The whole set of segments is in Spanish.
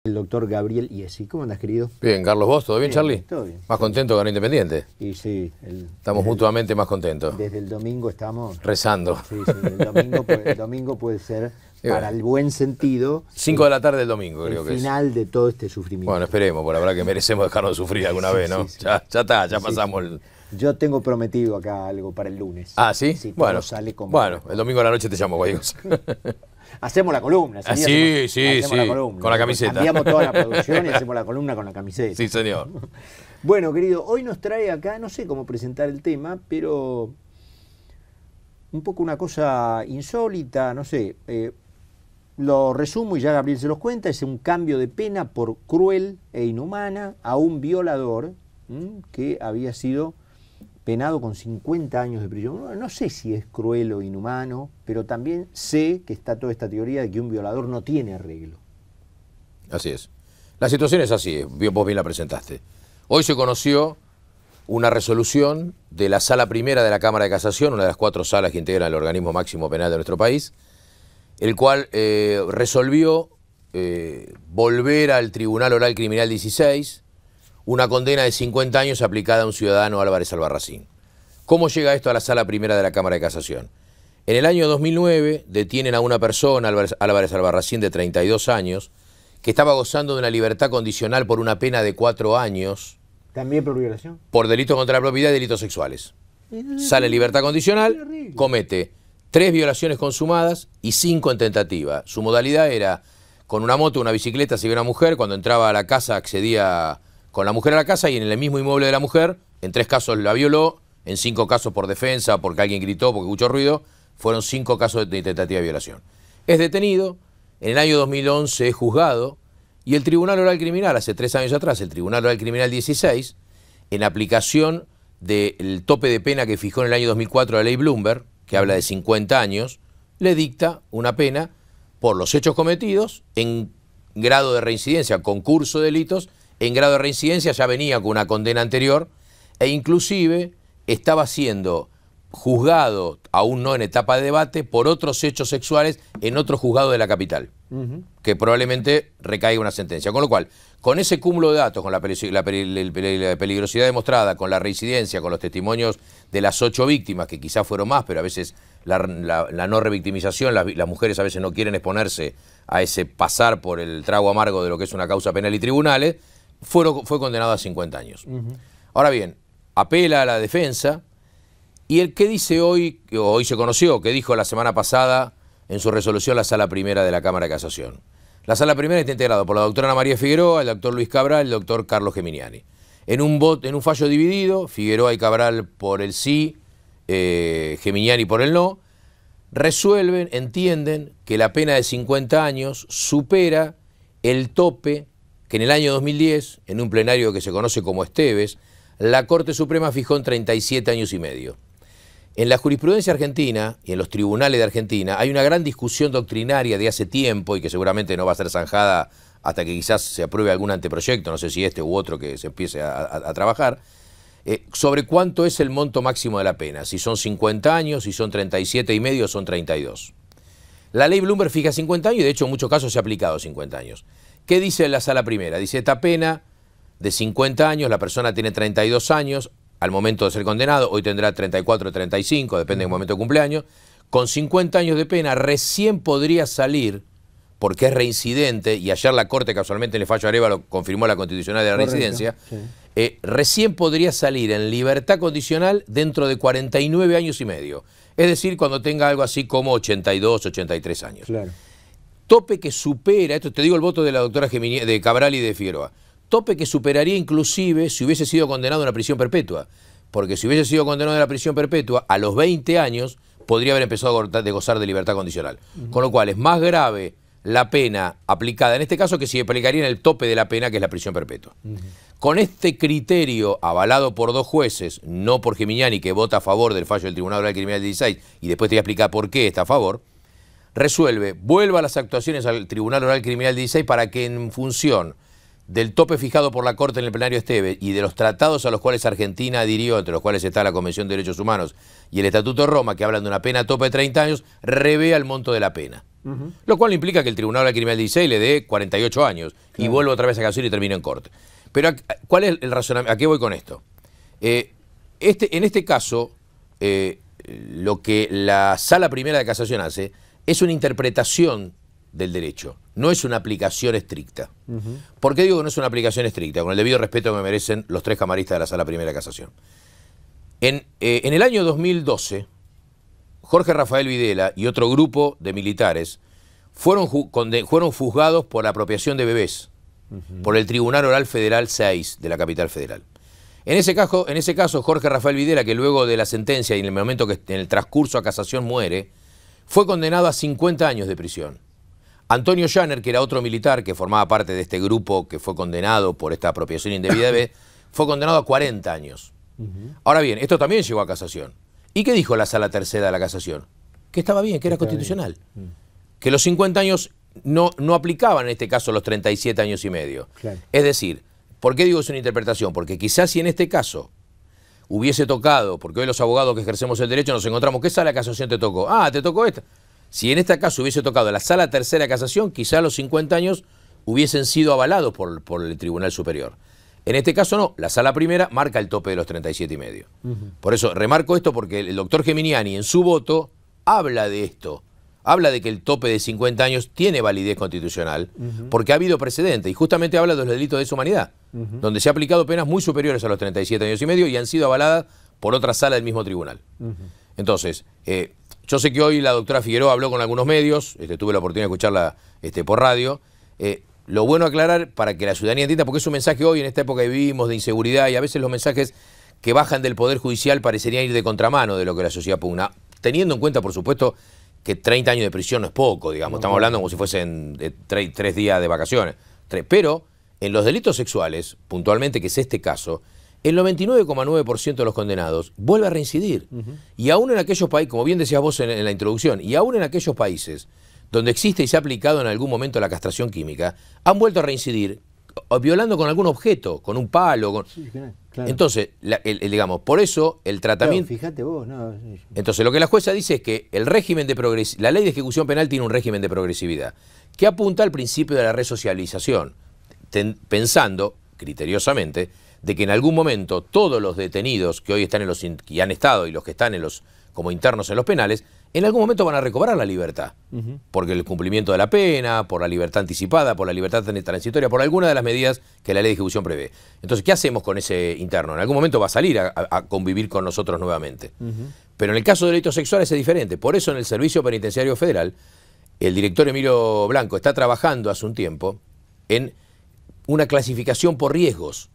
El doctor Gabriel Iesi. ¿Cómo andas, querido? Bien, Carlos, ¿vos? ¿Todo bien, Charlie? Todo bien. ¿Más contento que Ganó Independiente? Y sí. Estamos mutuamente más contentos. Desde el domingo estamos... Rezando. Sí, el domingo puede ser, para el buen sentido... 5 de la tarde del domingo, creo que es. El final de todo este sufrimiento. Bueno, esperemos, por la verdad que merecemos dejarnos de sufrir alguna vez, ¿no? Sí. Ya está, ya pasamos el... Yo tengo prometido acá algo para el lunes. Ah, ¿sí? Sí, bueno, sale como... bueno, el domingo a la noche te llamo, cualquier cosa. Hacemos la columna. Ah, sí, la columna. con la camiseta. Cambiamos toda la producción y hacemos la columna con la camiseta. Sí, señor. Bueno, querido, hoy nos trae acá, no sé cómo presentar el tema, pero un poco una cosa insólita, no sé. Lo resumo y ya Gabriel se los cuenta. Es un cambio de pena por cruel e inhumana a un violador que había sido penado con 50 años de prisión. No sé si es cruel o inhumano, pero también sé que está toda esta teoría de que un violador no tiene arreglo. Así es. La situación es así, vos bien la presentaste. Hoy se conoció una resolución de la Sala Primera de la Cámara de Casación, una de las 4 salas que integran el organismo máximo penal de nuestro país, el cual resolvió volver al Tribunal Oral Criminal 16 una condena de 50 años aplicada a un ciudadano, Álvarez Albarracín. ¿Cómo llega esto a la Sala Primera de la Cámara de Casación? En el año 2009 detienen a una persona, Álvarez Albarracín, de 32 años, que estaba gozando de una libertad condicional por una pena de 4 años. ¿También por violación? Por delitos contra la propiedad y delitos sexuales. Sale en libertad condicional, comete 3 violaciones consumadas y 5 en tentativa. Su modalidad era con una moto, una bicicleta, seguía una mujer, cuando entraba a la casa accedía con la mujer a la casa y en el mismo inmueble de la mujer, en 3 casos la violó, en 5 casos por defensa, porque alguien gritó, porque escuchó ruido, fueron 5 casos de tentativa de violación. Es detenido, en el año 2011 es juzgado, y el Tribunal Oral Criminal, hace 3 años atrás, el Tribunal Oral Criminal 16, en aplicación del tope de pena que fijó en el año 2004 la ley Bloomberg, que habla de 50 años, le dicta una pena por los hechos cometidos en grado de reincidencia, concurso de delitos, en grado de reincidencia ya venía con una condena anterior e inclusive estaba siendo juzgado, aún no en etapa de debate, por otros hechos sexuales en otro juzgado de la capital, que probablemente recaiga una sentencia. Con lo cual, con ese cúmulo de datos, con la peligrosidad demostrada, con la reincidencia, con los testimonios de las 8 víctimas, que quizás fueron más, pero a veces la no revictimización, las mujeres a veces no quieren exponerse a ese pasar por el trago amargo de lo que es una causa penal y tribunales, fue condenado a 50 años. Ahora bien, apela a la defensa y el que dice hoy se conoció, que dijo la semana pasada en su resolución la Sala Primera de la Cámara de Casación. La Sala Primera está integrada por la doctora Ana María Figueroa, el doctor Luis Cabral y el doctor Carlos Geminiani. En un fallo dividido, Figueroa y Cabral por el sí, Geminiani por el no, resuelven, entienden que la pena de 50 años supera el tope que en el año 2010, en un plenario que se conoce como Esteves, la Corte Suprema fijó en 37 años y medio. En la jurisprudencia argentina y en los tribunales de Argentina hay una gran discusión doctrinaria de hace tiempo y que seguramente no va a ser zanjada hasta que quizás se apruebe algún anteproyecto, no sé si este u otro que se empiece a trabajar, sobre cuánto es el monto máximo de la pena, si son 50 años, si son 37 y medio o son 32. La ley Bloomberg fija 50 años y de hecho en muchos casos se ha aplicado 50 años. ¿Qué dice la Sala Primera? Dice, esta pena de 50 años, la persona tiene 32 años al momento de ser condenado, hoy tendrá 34 o 35, depende del momento de cumpleaños, con 50 años de pena recién podría salir, porque es reincidente, y ayer la Corte casualmente en el fallo Arévalo confirmó la constitucional de la reincidencia, sí. Recién podría salir en libertad condicional dentro de 49 años y medio, es decir, cuando tenga algo así como 82, 83 años. Claro. Tope que supera, esto te digo el voto de la doctora de Cabral y de Figueroa, tope que superaría inclusive si hubiese sido condenado a una prisión perpetua, porque si hubiese sido condenado a la prisión perpetua, a los 20 años podría haber empezado a gozar de libertad condicional. Con lo cual es más grave la pena aplicada en este caso que si aplicaría en el tope de la pena, que es la prisión perpetua. Con este criterio avalado por 2 jueces, no por Geminiani, que vota a favor del fallo del Tribunal Oral Criminal 16, y después te voy a explicar por qué está a favor, resuelve, vuelva a las actuaciones al Tribunal Oral Criminal 16 para que en función del tope fijado por la Corte en el plenario Esteves y de los tratados a los cuales Argentina adhirió, entre los cuales está la Convención de Derechos Humanos y el Estatuto de Roma, que hablan de una pena tope de 30 años, revea el monto de la pena. Lo cual implica que el Tribunal Criminal 16 le dé 48 años y vuelva otra vez a casación y termina en corte. Pero ¿cuál es el razonamiento? ¿A qué voy con esto? En este caso, lo que la Sala Primera de Casación hace es una interpretación del derecho, no es una aplicación estricta. ¿Por qué digo que no es una aplicación estricta? Con el debido respeto que me merecen los 3 camaristas de la Sala Primera de Casación. En el año 2012, Jorge Rafael Videla y otro grupo de militares fueron juzgados por apropiación de bebés por el Tribunal Oral Federal 6 de la capital federal. En ese caso, Jorge Rafael Videla, que luego de la sentencia y en el momento que en el transcurso a casación muere, fue condenado a 50 años de prisión. Antonio Janer, que era otro militar que formaba parte de este grupo que fue condenado por esta apropiación indebida de bebés, fue condenado a 40 años. Ahora bien, esto también llegó a casación. ¿Y qué dijo la Sala Tercera de la Casación? Que estaba bien, que era constitucional. Que los 50 años no aplicaban en este caso los 37 años y medio. Claro. Es decir, ¿por qué digo es una interpretación? Porque quizás si en este caso hubiese tocado, porque hoy los abogados que ejercemos el derecho nos encontramos, ¿qué Sala de Casación te tocó? Ah, te tocó esta. Si en este caso hubiese tocado la Sala Tercera de Casación, quizás los 50 años hubiesen sido avalados por el Tribunal Superior. En este caso no, la Sala Primera marca el tope de los 37 y medio. Por eso remarco esto porque el doctor Geminiani en su voto habla de esto, habla de que el tope de 50 años tiene validez constitucional porque ha habido precedente y justamente habla de los delitos de deshumanidad, donde se ha aplicado penas muy superiores a los 37 años y medio y han sido avaladas por otra sala del mismo tribunal. Entonces, yo sé que hoy la doctora Figueroa habló con algunos medios, tuve la oportunidad de escucharla por radio. Lo bueno aclarar para que la ciudadanía entienda, porque es un mensaje hoy en esta época que vivimos de inseguridad y a veces los mensajes que bajan del Poder Judicial parecerían ir de contramano de lo que la sociedad pugna, teniendo en cuenta, por supuesto, que 30 años de prisión no es poco, digamos, estamos hablando como si fuesen 3 días de vacaciones. Pero en los delitos sexuales, puntualmente, que es este caso, el 99,9% de los condenados vuelve a reincidir. Y aún en aquellos países, como bien decías vos en la introducción, y aún en aquellos países donde existe y se ha aplicado en algún momento la castración química, han vuelto a reincidir violando con algún objeto, con un palo. Sí, claro. Entonces, digamos, por eso el tratamiento... Claro, fíjate vos, no. Entonces, lo que la jueza dice es que el régimen de la ley de ejecución penal tiene un régimen de progresividad que apunta al principio de la resocialización, pensando, criteriosamente, de que en algún momento todos los detenidos que hoy están que han estado y los que están como internos en los penales, en algún momento van a recobrar la libertad, porque el cumplimiento de la pena, por la libertad anticipada, por la libertad transitoria, por alguna de las medidas que la ley de ejecución prevé. Entonces, ¿qué hacemos con ese interno? En algún momento va a salir a convivir con nosotros nuevamente. Pero en el caso de delitos sexuales es diferente. Por eso en el Servicio Penitenciario Federal, el director Emilio Blanco está trabajando hace un tiempo en una clasificación por riesgos,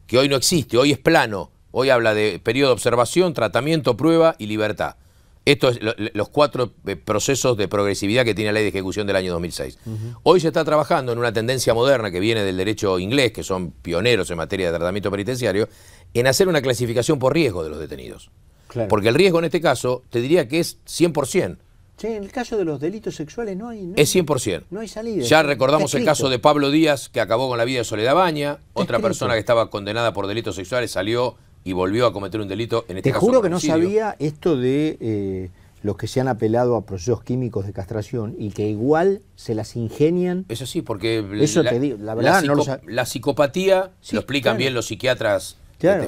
que hoy no existe, hoy es plano. Hoy habla de periodo de observación, tratamiento, prueba y libertad. Esto es los 4 procesos de progresividad que tiene la ley de ejecución del año 2006. Hoy se está trabajando en una tendencia moderna que viene del derecho inglés, que son pioneros en materia de tratamiento penitenciario, en hacer una clasificación por riesgo de los detenidos. Claro. Porque el riesgo en este caso, te diría que es 100%. Sí, en el caso de los delitos sexuales no hay... es 100%. No hay salida. Ya recordamos el caso de Pablo Díaz, que acabó con la vida de Soledad Baña. Otra persona que estaba condenada por delitos sexuales salió y volvió a cometer un delito, en este caso Te juro que no sabía esto de los que se han apelado a procesos químicos de castración y que igual se las ingenian. Eso sí, porque eso te digo, la verdad la psicopatía, lo explican bien los psiquiatras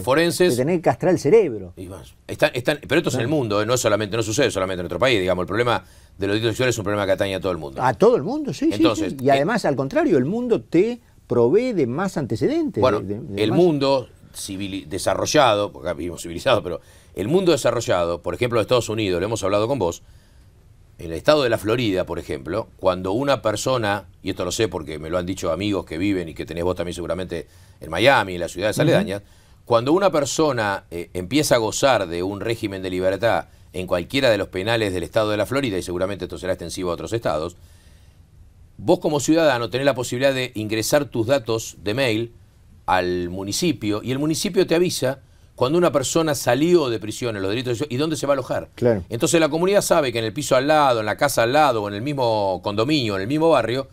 forenses. De tener que castrar el cerebro. Pero esto es en el mundo, no sucede solamente en nuestro país. Digamos, el problema de los delitos sexuales es un problema que atañe a todo el mundo. A todo el mundo, sí. Entonces, sí. Y además, al contrario, el mundo te provee de más antecedentes. Bueno, el mundo desarrollado, porque acá vivimos civilizados, pero el mundo desarrollado, por ejemplo, de Estados Unidos, lo hemos hablado con vos, en el estado de la Florida, por ejemplo, cuando una persona, y esto lo sé porque me lo han dicho amigos que viven y que tenés vos también seguramente en Miami, en las ciudades aledañas, cuando una persona empieza a gozar de un régimen de libertad en cualquiera de los penales del estado de la Florida, y seguramente esto será extensivo a otros estados, vos como ciudadano tenés la posibilidad de ingresar tus datos de mail al municipio, y el municipio te avisa cuando una persona salió de prisión en los delitos y dónde se va a alojar. Claro. Entonces la comunidad sabe que en el piso al lado, en la casa al lado, o en el mismo condominio, en el mismo barrio,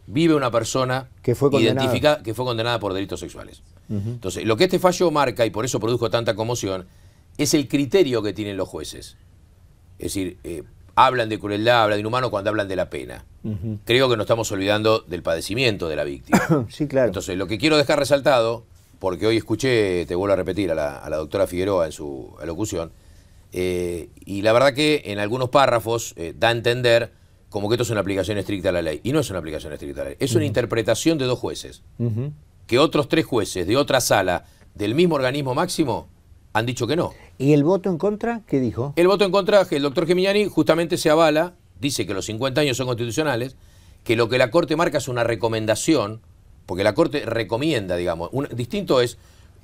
vive una persona que fue identificada, que fue condenada por delitos sexuales. Entonces, lo que este fallo marca, y por eso produjo tanta conmoción, es el criterio que tienen los jueces. Es decir, hablan de crueldad, hablan de inhumano cuando hablan de la pena. Creo que nos estamos olvidando del padecimiento de la víctima. Sí, claro. Entonces, lo que quiero dejar resaltado, porque hoy escuché, te vuelvo a repetir, a la doctora Figueroa en su alocución, y la verdad que en algunos párrafos da a entender como que esto es una aplicación estricta a la ley. Y no es una aplicación estricta a la ley, es una interpretación de 2 jueces. Que otros 3 jueces de otra sala del mismo organismo máximo han dicho que no. ¿Y el voto en contra? ¿Qué dijo? El voto en contra, que el doctor Gemignani justamente se avala, dice que los 50 años son constitucionales, que lo que la Corte marca es una recomendación, porque la Corte recomienda, digamos. Distinto es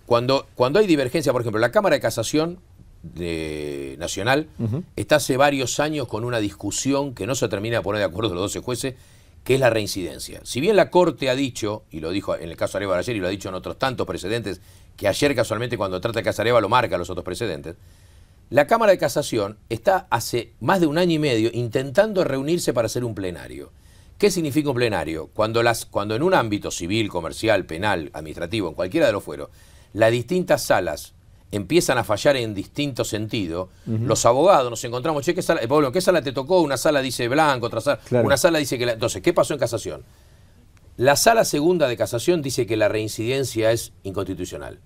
cuando hay divergencia, por ejemplo, la Cámara de Casación Nacional está hace varios años con una discusión que no se termina de poner de acuerdo los 12 jueces, que es la reincidencia. Si bien la Corte ha dicho, y lo dijo en el caso Arevalo ayer y lo ha dicho en otros tantos precedentes, que ayer casualmente cuando trata de caso Arevalo lo marca los otros precedentes, la Cámara de Casación está hace más de 1 año y medio intentando reunirse para hacer un plenario. ¿Qué significa un plenario? Cuando en un ámbito civil, comercial, penal, administrativo, en cualquiera de los fueros, las distintas salas empiezan a fallar en distinto sentido, los abogados nos encontramos, che, ¿qué sala te tocó? Una sala dice blanco, otra sala, claro. Una sala dice que... Entonces, ¿qué pasó en casación? La sala segunda de casación dice que la reincidencia es inconstitucional.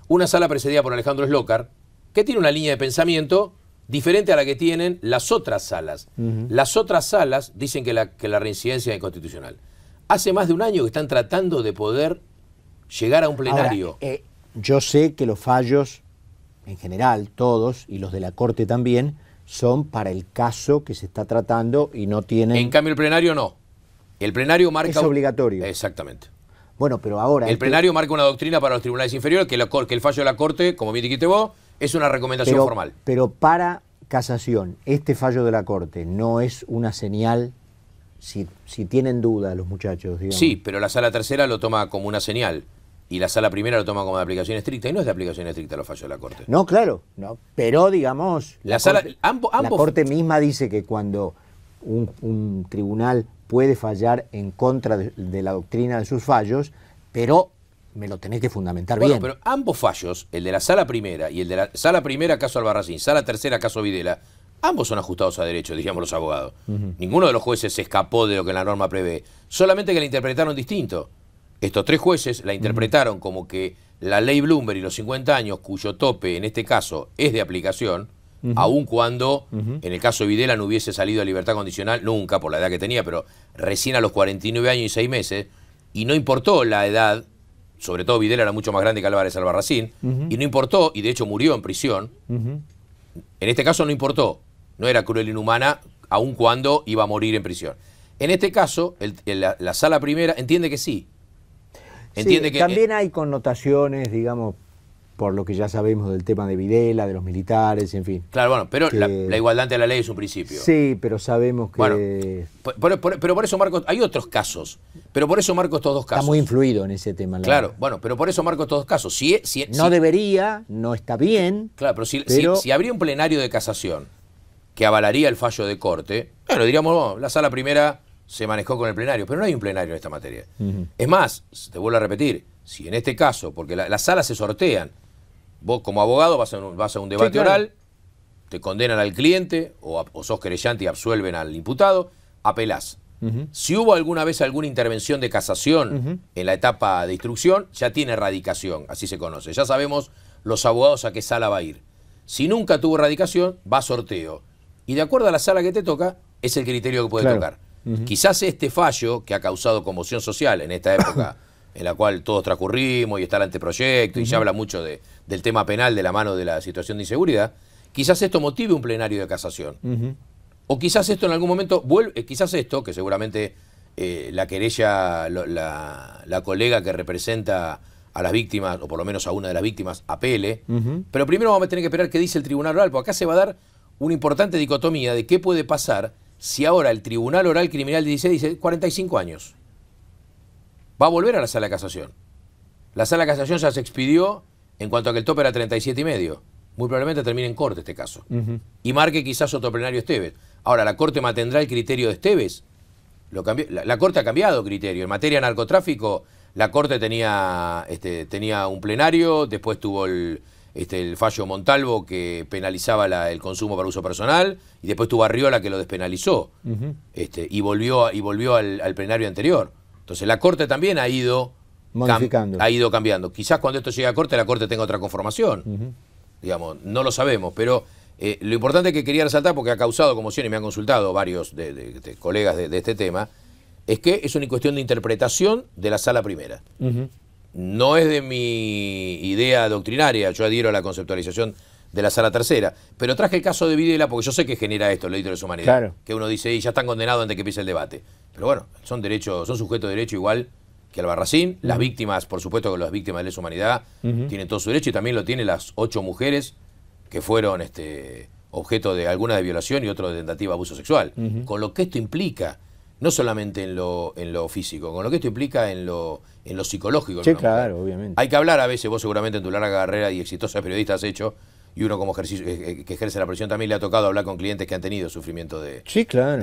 Una sala presidida por Alejandro Slócar, que tiene una línea de pensamiento diferente a la que tienen las otras salas. Las otras salas dicen que la reincidencia es inconstitucional. Hace más de 1 año que están tratando de poder llegar a un plenario. Ahora, yo sé que los fallos, en general, todos, y los de la Corte también, son para el caso que se está tratando y no tienen... En cambio, el plenario no. El plenario marca... Es obligatorio. Exactamente. Bueno, pero ahora... El plenario marca una doctrina para los tribunales inferiores, que el fallo de la Corte, como bien dijiste vos, es una recomendación formal. Pero para casación, este fallo de la Corte no es una señal, si tienen duda los muchachos, digamos. Sí, pero la sala tercera lo toma como una señal. Y la sala primera lo toma como de aplicación estricta, y no es de aplicación estricta los fallos de la Corte. No, claro, no, pero digamos, la Corte misma dice que cuando un tribunal puede fallar en contra de la doctrina de sus fallos, pero me lo tenés que fundamentar bien. Pero ambos fallos, el de la sala primera y el de la sala primera caso Albarracín, sala tercera caso Videla, ambos son ajustados a derecho, diríamos los abogados. Ninguno de los jueces se escapó de lo que la norma prevé, solamente que la interpretaron distinto. Estos 3 jueces la interpretaron como que la ley Bloomberg y los 50 años, cuyo tope en este caso es de aplicación, aun cuando en el caso de Videla no hubiese salido a libertad condicional, nunca por la edad que tenía, pero recién a los 49 años y 6 meses, y no importó la edad, sobre todo Videla era mucho más grande que Álvarez Albarracín, y no importó, y de hecho murió en prisión, en este caso no importó, no era cruel e inhumana, aun cuando iba a morir en prisión. En este caso, la sala primera entiende que sí. Entiende que también hay connotaciones, digamos, por lo que ya sabemos del tema de Videla, de los militares, en fin. Claro, bueno, pero la igualdad ante la ley es un principio. Sí, pero sabemos que... Bueno, pero por eso marco, hay otros casos, pero por eso marco estos 2 casos. Está muy influido en ese tema. Claro, bueno, pero por eso marco estos 2 casos. No debería, no está bien. Claro, pero si habría un plenario de casación que avalaría el fallo de Corte, bueno, diríamos, la sala primera se manejó con el plenario, pero no hay un plenario en esta materia. Es más, te vuelvo a repetir, si en este caso, porque las salas se sortean, vos como abogado vas a un debate oral, te condenan al cliente o sos querellante y absuelven al imputado, apelás. Si hubo alguna vez alguna intervención de casación en la etapa de instrucción, ya tiene erradicación, así se conoce. Ya sabemos los abogados a qué sala va a ir. Si nunca tuvo erradicación, va a sorteo. Y de acuerdo a la sala que te toca, es el criterio que puede tocar. Quizás este fallo, que ha causado conmoción social en esta época, en la cual todos transcurrimos y está el anteproyecto, y ya habla mucho del tema penal de la mano de la situación de inseguridad, quizás esto motive un plenario de casación. O quizás esto en algún momento quizás esto, que seguramente la querella, la colega que representa a las víctimas, o por lo menos a una de las víctimas, apele, pero primero vamos a tener que esperar qué dice el tribunal oral, porque acá se va a dar una importante dicotomía de qué puede pasar si ahora el Tribunal Oral Criminal 16 dice 45 años. Va a volver a la sala de casación. La sala de casación ya se expidió en cuanto a que el tope era 37,5. Muy probablemente termine en corte este caso. Y marque quizás otro plenario Esteves. Ahora, ¿la Corte mantendrá el criterio de Esteves? La Corte ha cambiado criterio. En materia de narcotráfico, la Corte tenía un plenario, después tuvo el fallo Montalvo que penalizaba el consumo para uso personal, y después tuvo Arriola que lo despenalizó, y volvió al plenario anterior. Entonces la Corte también ha ido cambiando. Quizás cuando esto llegue a Corte, la Corte tenga otra conformación. Digamos, no lo sabemos, pero lo importante que quería resaltar, porque ha causado conmoción y me han consultado varios de colegas de este tema, es que es una cuestión de interpretación de la Sala Primera. No es de mi idea doctrinaria, yo adhiero a la conceptualización de la Sala Tercera, pero traje el caso de Videla porque yo sé que genera esto, el delito de lesa humanidad. Claro. Que uno dice, y ya están condenados antes que empiece el debate. Pero bueno, son sujetos de derecho igual que Albarracín. Las víctimas, por supuesto que las víctimas de lesa humanidad tienen todo su derecho, y también lo tienen las 8 mujeres que fueron objeto de alguna de violación y otro de tentativa de abuso sexual. Con lo que esto implica, no solamente en lo físico, con lo que esto implica en lo psicológico. Sí, claro, obviamente. Hay que hablar a veces, vos seguramente en tu larga carrera y exitosa periodista has hecho, y uno como que ejerce la presión también le ha tocado hablar con clientes que han tenido sufrimiento de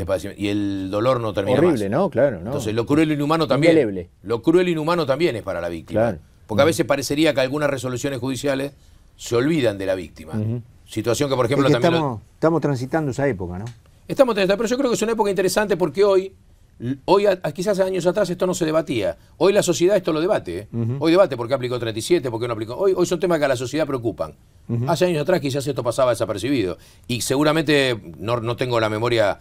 padecimiento, y el dolor no termina horrible, más. ¿no? Claro, no. Entonces lo cruel e inhumano también. Indeleble. Lo cruel e inhumano también es para la víctima. Claro. Porque a veces parecería que algunas resoluciones judiciales se olvidan de la víctima. Situación que, por ejemplo, es que también... estamos transitando esa época, ¿no? Estamos transitando, pero yo creo que es una época interesante porque hoy quizás años atrás esto no se debatía. Hoy la sociedad esto lo debate. Hoy debate por qué aplicó 37, por qué no aplicó. Hoy son temas que a la sociedad preocupan. Hace años atrás quizás esto pasaba desapercibido. Y seguramente, no tengo la memoria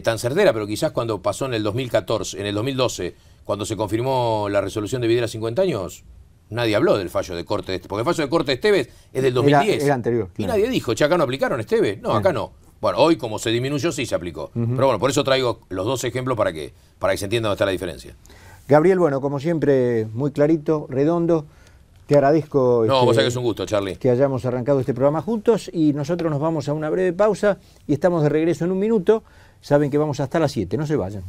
tan certera, pero quizás cuando pasó en el 2014, en el 2012, cuando se confirmó la resolución de Videla 50 años, nadie habló del fallo de corte, porque el fallo de corte de Esteves es del 2010. Era anterior. Y nadie dijo, che, acá no aplicaron Esteves. No, acá no. Bueno, hoy como se disminuyó sí se aplicó. Pero bueno, por eso traigo los dos ejemplos para que se entienda dónde está la diferencia. Gabriel, bueno, como siempre, muy clarito, redondo. Te agradezco vos sabés que es un gusto, Charlie, que hayamos arrancado este programa juntos, y nosotros nos vamos a una breve pausa y estamos de regreso en un minuto. Saben que vamos hasta las 7, no se vayan.